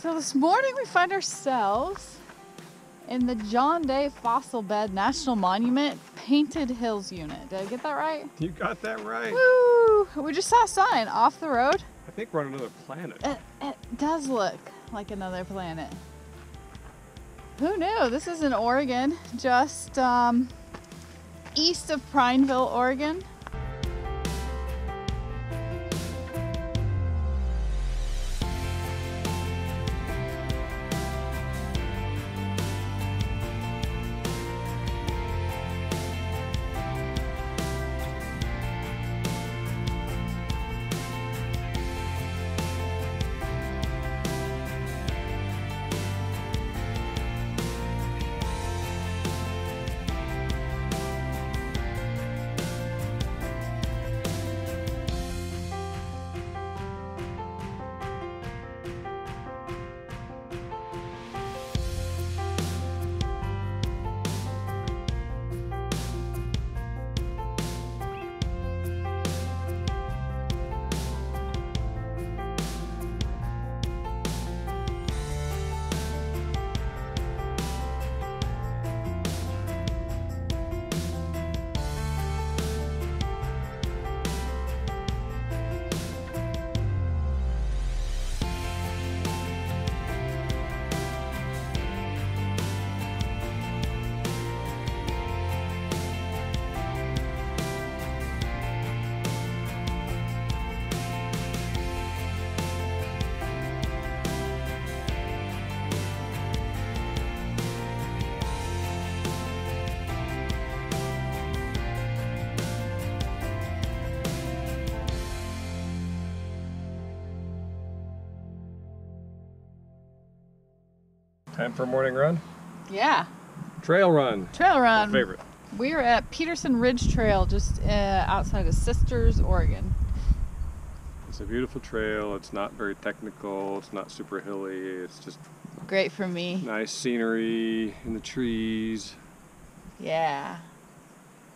So this morning we find ourselves in the John Day Fossil Bed National Monument Painted Hills Unit. Did I get that right? You got that right. Woo! We just saw a sign off the road. I think we're on another planet. It does look like another planet. Who knew? This is in Oregon, just east of Prineville, Oregon. Time for a morning run? Yeah. Trail run. Trail run. My favorite. We are at Peterson Ridge Trail, just outside of Sisters, Oregon. It's a beautiful trail. It's not very technical. It's not super hilly. It's just Great for me. nice scenery in the trees. Yeah.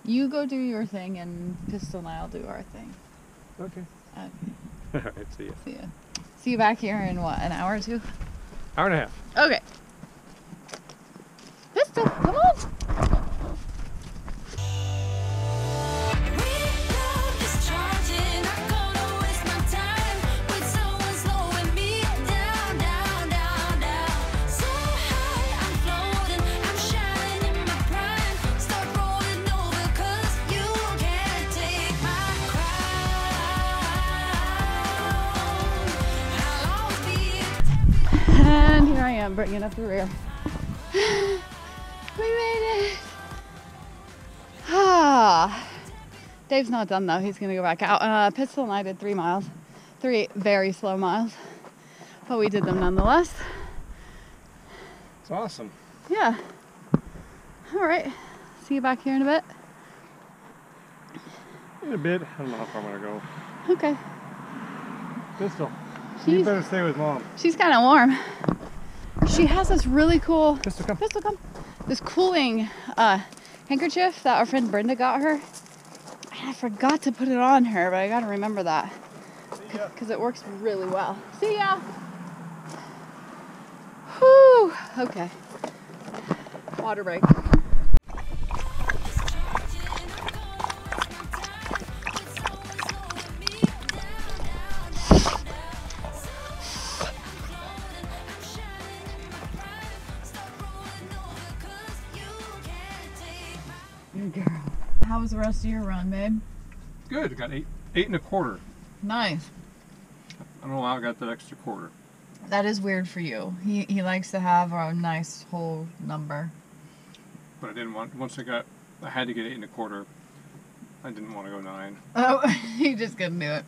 You go do your thing, and Pistol and I'll do our thing. Okay. Okay. All right, see ya. See ya. See you back here in what, an hour or two? Hour and a half. Okay. Pistol, come on. And here I am bringing up the rear. We made it. Ah. Dave's not done though. He's gonna go back out. Pistol and I did 3 miles. 3 very slow miles. But we did them nonetheless. It's awesome. Yeah. Alright. See you back here in a bit. In a bit. I don't know how far I'm gonna go. Okay. Pistol. You better stay with Mom. She's kind of warm. She has this really cool... Pistol, come. Pistol, come. This cooling handkerchief that our friend Brenda got her. I forgot to put it on her, but I gotta remember that. Because it works really well. See ya! Whew! Okay. Water break. Good girl. How was the rest of your run, babe? Good. I got 8.25. Nice. I don't know how I got that extra quarter. That is weird for you. He likes to have a nice whole number. But I didn't want, I had to get 8.25. I didn't want to go 9. Oh, he just couldn't do it.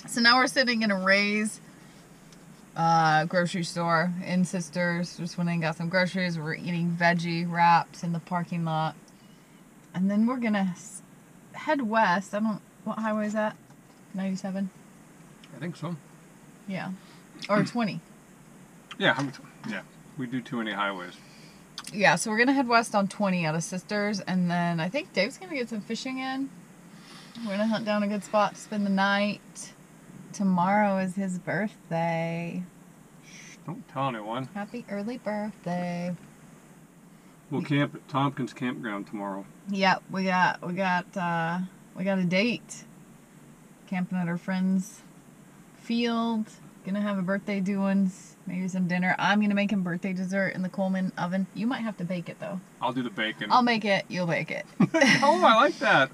So now we're sitting in a Ray's grocery store in Sisters. Just went in and got some groceries. We're eating veggie wraps in the parking lot. And then we're gonna head west. What highway is that? 97? I think so. Yeah. Or 20. Yeah, we do too many highways. Yeah, so we're gonna head west on 20 out of Sisters, and then I think Dave's gonna get some fishing in. We're gonna hunt down a good spot to spend the night. Tomorrow is his birthday. Don't tell anyone. Happy early birthday. We'll camp at Tompkins Campground tomorrow. Yep, we got a date. Camping at our friend's field. Gonna have a birthday doings, maybe some dinner. I'm gonna make him birthday dessert in the Coleman oven. You might have to bake it though. I'll do the bacon. I'll make it, you'll bake it. Oh, I like that.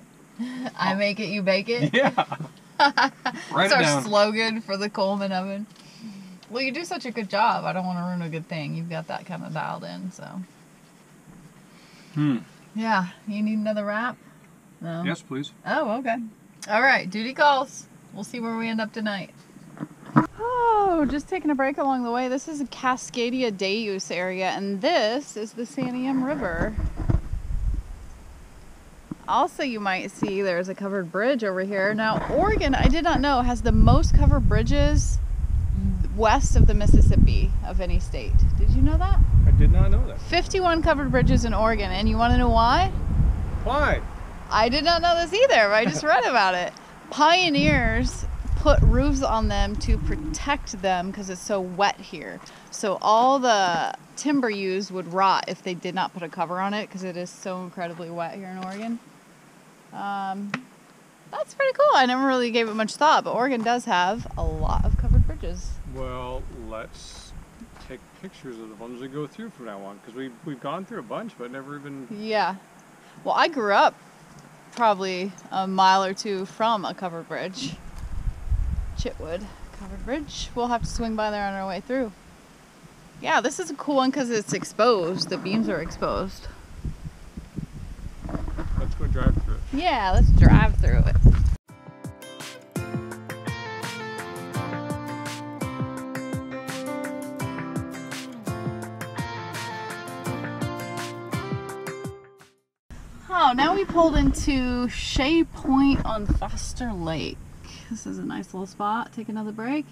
I make it, you bake it? Yeah. Write It's it our down. slogan for the Coleman oven. Well, you do such a good job. I don't want to ruin a good thing. You've got that kind of dialed in, so. Yeah, you need another wrap? No? Yes, please. Oh, okay. All right, duty calls. We'll see where we end up tonight. Oh, just taking a break along the way. This is a Cascadia day use area, and this is the Santiam River. Also, you might see there's a covered bridge over here. Now, Oregon, I did not know, has the most covered bridges west of the Mississippi of any state. Did you know that? I did not know that. 51 covered bridges in Oregon, and you want to know why? Why? I did not know this either. I just read about it. Pioneers put roofs on them to protect them because it's so wet here. So all the timber used would rot if they did not put a cover on it because it is so incredibly wet here in Oregon. That's pretty cool. I never really gave it much thought, but Oregon does have a lot of covered bridges. Well, let's take pictures of the ones we go through from now on, because we've gone through a bunch, but never even... Yeah. Well, I grew up probably a mile or two from a covered bridge. Chitwood covered bridge. We'll have to swing by there on our way through. Yeah, this is a cool one because it's exposed. The beams are exposed. Let's go drive through it. Yeah, let's drive through it. Oh, now we pulled into Shea Point on Foster Lake. This is a nice little spot. Take another break.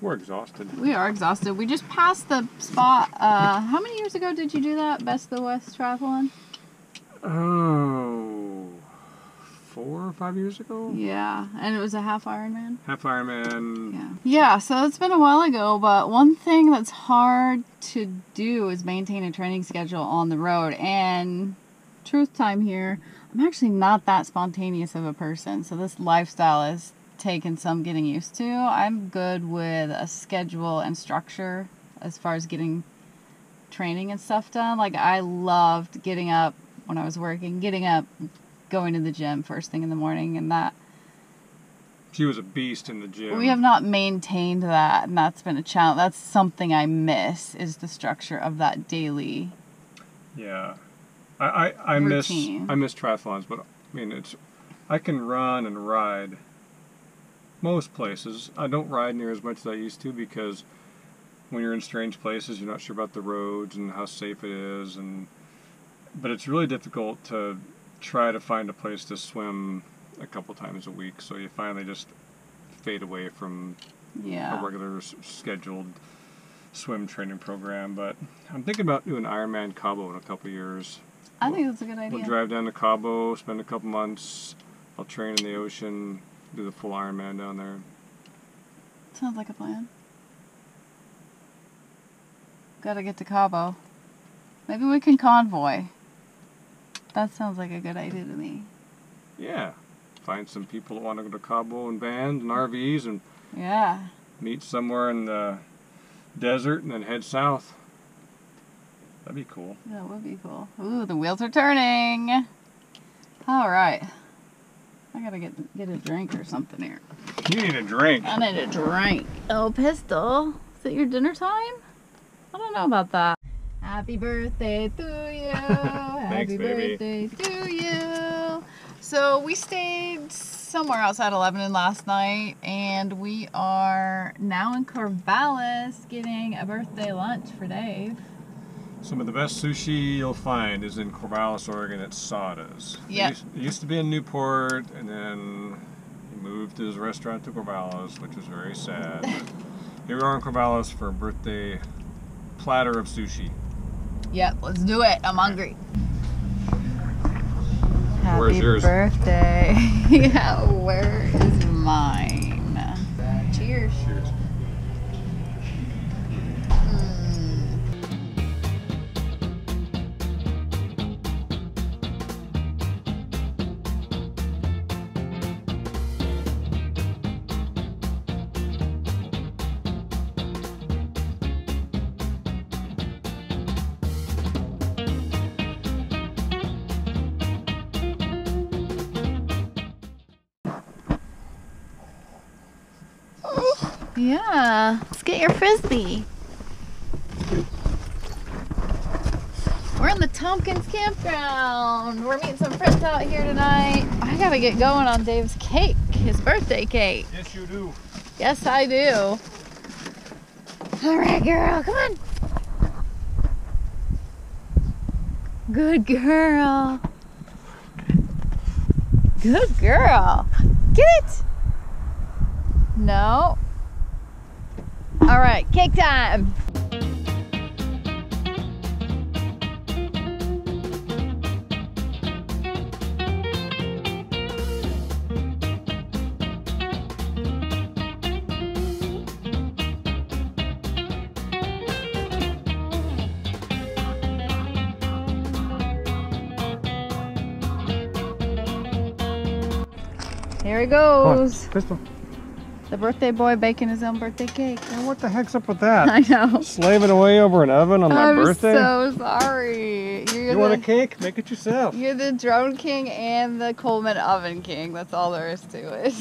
We're exhausted. We are exhausted. We just passed the spot. How many years ago did you do that? Best of the West Triathlon? Oh, 4 or 5 years ago? Yeah, and it was a half Ironman? Half Ironman. Yeah, so it's been a while ago, but one thing that's hard to do is maintain a training schedule on the road. And truth time here, I'm actually not that spontaneous of a person, so this lifestyle has taken some getting used to. I'm good with a schedule and structure as far as getting training and stuff done. Like, I loved getting up when I was working, going to the gym first thing in the morning, and that She was a beast in the gym. we have not maintained that, and that's been a challenge. That's something I miss, is the structure of that daily. Yeah. I miss routine. triathlons, but I mean, I can run and ride most places. I don't ride near as much as I used to, because when you're in strange places, you're not sure about the roads and how safe it is, but it's really difficult to try to find a place to swim a couple times a week, so you finally just fade away from Yeah. a regular scheduled swim training program. But I'm thinking about doing Ironman Cabo in a couple years. I think that's a good idea. We'll drive down to Cabo, spend a couple months. I'll train in the ocean, do the full Ironman down there. Sounds like a plan. Gotta get to Cabo. Maybe we can convoy. That sounds like a good idea to me. Yeah, find some people that want to go to Cabo in vans and RVs and Yeah. meet somewhere in the desert and then head south. That'd be cool. That would be cool. Ooh, the wheels are turning. All right. I gotta get a drink or something here. You need a drink. I need a drink. Oh, Pistol. Is it your dinner time? I don't know about that. Happy birthday to you. Happy baby. birthday to you. So we stayed somewhere outside of Lebanon last night, and we are now in Corvallis getting a birthday lunch for Dave. Some of the best sushi you'll find is in Corvallis, Oregon at Sada's. Yep. It used to be in Newport, and then he moved his restaurant to Corvallis, which was very sad. But here we are in Corvallis for a birthday platter of sushi. Yep, let's do it. I'm hungry. Where's Happy yours? birthday. Yeah, where is mine? Cheers. Cheers. Yeah, let's get your frisbee. We're in the Tompkins campground. We're meeting some friends out here tonight. I gotta get going on Dave's cake, his birthday cake. Yes, you do. Yes, I do. All right, girl, come on. Good girl. Good girl. Get it. No. All right, cake time. Here he goes. Crystal. The birthday boy baking his own birthday cake. Man, what the heck's up with that? I know. Slaving away over an oven on my birthday? I'm so sorry. You want a cake? Make it yourself. You're the drone king and the Coleman oven king. That's all there is to it.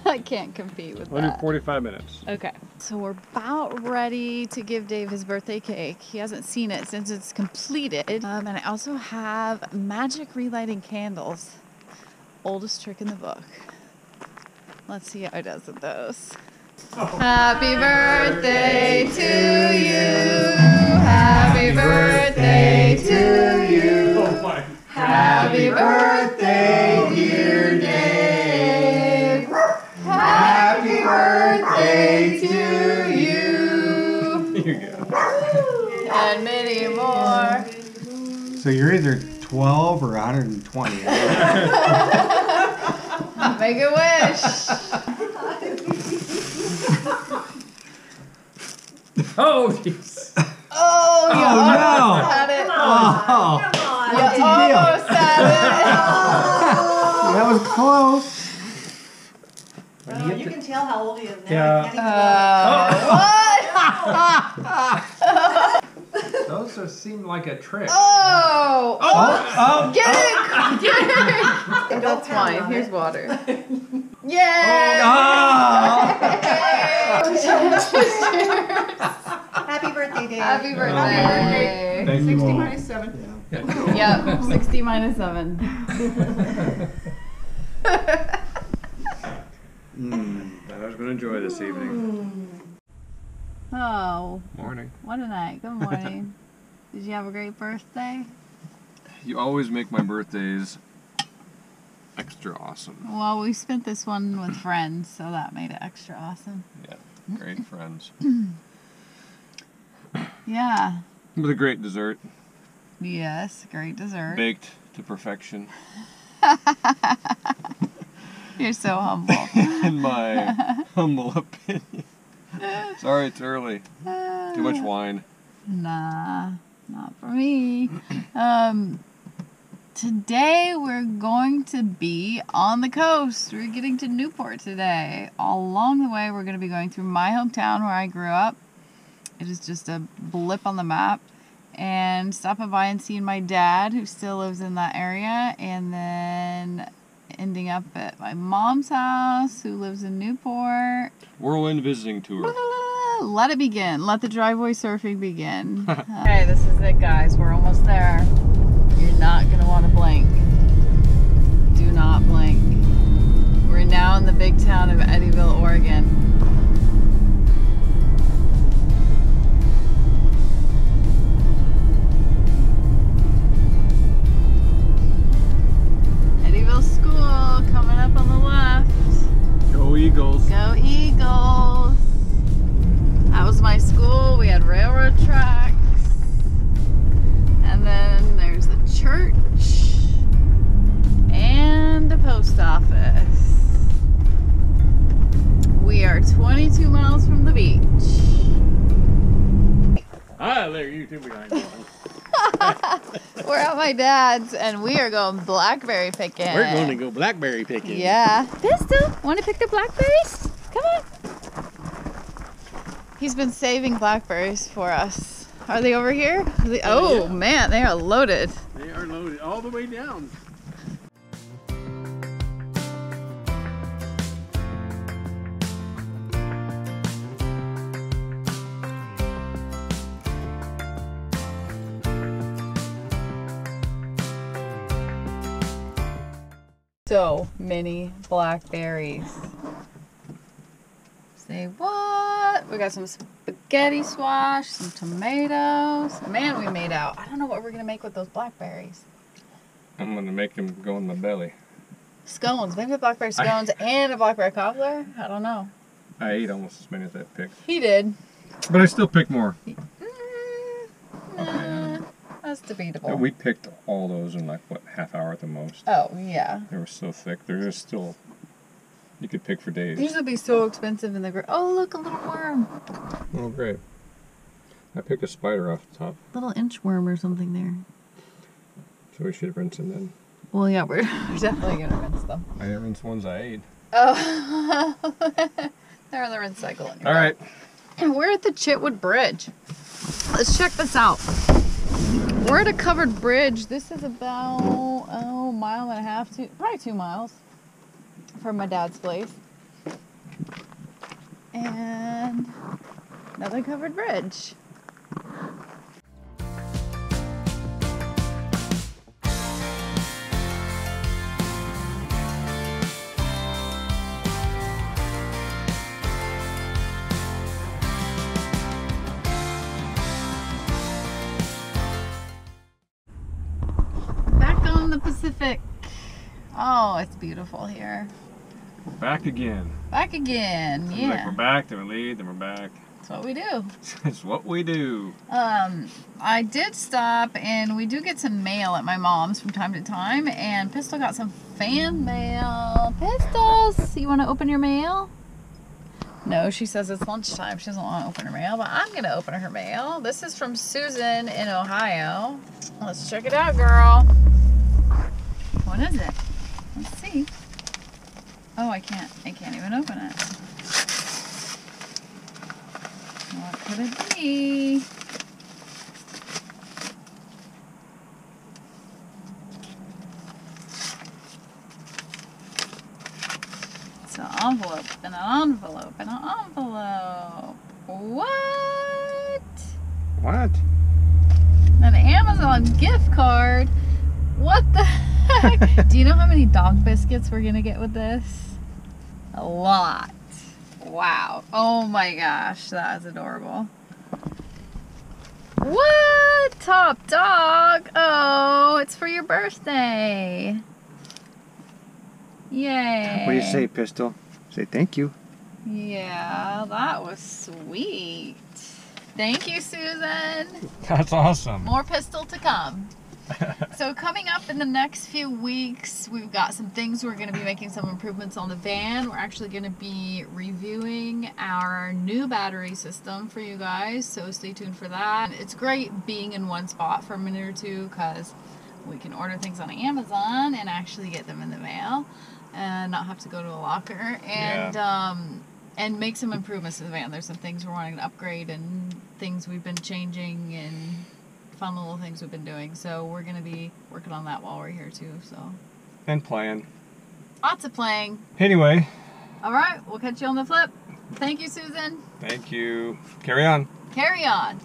I can't compete with We'll do that. 45 minutes. Okay. So we're about ready to give Dave his birthday cake. He hasn't seen it since it's completed. And I also have magic relighting candles. Oldest trick in the book. Let's see how he does with those. Happy birthday to you. Happy birthday to you. Happy birthday, dear Dave. Happy birthday to you. Here you go. And many more. So you're either 12 or 120. Make a wish. Oh, jeez. Oh, you almost had it. Oh, You what's the deal? almost had That was close. You can tell how old he is now. Yeah. He can't even Those are, seem like a trick. Oh! Oh, Get it! Get it! And don't That's pound fine. on Here's it. water. Yay! oh. Happy birthday, Dave. Happy birthday. Thank you 60 all. minus 7. Yep, 60 minus 7. I was going to enjoy this evening. Oh, Morning. what a night. Good morning. Did you have a great birthday? You always make my birthdays extra awesome. Well, we spent this one with friends, so that made it extra awesome. Yeah, great friends. Yeah. With a great dessert, Yes, great dessert. baked to perfection, You're so humble. in my humble opinion. Sorry, it's early. Too much wine. Nah, not for me. Today we're going to be on the coast. We're getting to Newport today. Along the way, we're going to be going through my hometown where I grew up. It is just a blip on the map. And stopping by and seeing my dad, who still lives in that area. And then ending up at my mom's house, who lives in Newport. Whirlwind visiting tour. Let it begin. Let the driveway surfing begin. Okay, this is it, guys. We're almost there. You're not going to want to blink. Do not blink. We're now in the big town of Eddyville, Oregon. Eddyville School coming up on the left. Go Eagles. Go Eagles! That was my school. We had railroad tracks. And then there's the church. And the post office. We are 22 miles from the beach. Ah, there, you two behind me. We're at my dad's and we are going blackberry picking. We're going to go blackberry picking. Yeah. Pistol, want to pick the blackberries? Come on. He's been saving blackberries for us. Are they over here? Oh, yeah. man, they are loaded. They are loaded all the way down. So many blackberries. Say what? We got some spaghetti squash, some tomatoes. Man, we made out. I don't know what we're gonna make with those blackberries. I'm gonna make them go in my belly. Scones, maybe a blackberry scones and a blackberry cobbler. I don't know. I ate almost as many as I picked. He did. But I still picked more. That's debatable. We picked all those in like, what, half hour at the most. Oh, yeah. They were so thick. They're just still, you could pick for days. These would be so expensive in the Oh, look, a little worm. Oh, great. I picked a spider off the top. Little inchworm or something there. So we should rinse them then. Well, yeah, we're definitely going to rinse them. I didn't rinse the ones I ate. Oh. They're in the rinse cycle anyway. All right. We're at the Chitwood Bridge. Let's check this out. We're at a covered bridge. This is about, a mile and a half, probably 2 miles from my dad's place. And another covered bridge. Pacific. Oh, it's beautiful here. Back again. Back again, Seems yeah. like we're back, then we leave, then we're back. That's what we do. It's what we do. I did stop and we do get some mail at my mom's from time to time, and Pistol got some fan mail. Pistols, you want to open your mail? No, she says it's lunchtime. She doesn't want to open her mail, but I'm going to open her mail. This is from Susan in Ohio. Let's check it out, girl. What is it? Let's see. Oh, I can't even open it. What could it be? It's an envelope and an envelope and an envelope. What? What? An Amazon gift card? What the heck? Do you know how many dog biscuits we're gonna get with this? A lot. Wow. Oh my gosh, that is adorable. What? Top dog. Oh, it's for your birthday. Yay. What do you say, Pistol? Say thank you. Yeah, that was sweet. Thank you, Susan. That's awesome. More Pistol to come. So coming up in the next few weeks, we've got some things. We're going to be making some improvements on the van. We're actually going to be reviewing our new battery system for you guys, so stay tuned for that. It's great being in one spot for a minute or two because we can order things on Amazon and actually get them in the mail and not have to go to a locker and make some improvements to the van. There's some things we're wanting to upgrade and things we've been changing and fun little things we've been doing. So we're going to be working on that while we're here too. So And playing. lots of playing. Anyway. All right, we'll catch you on the flip. Thank you, Susan. Thank you. Carry on. Carry on.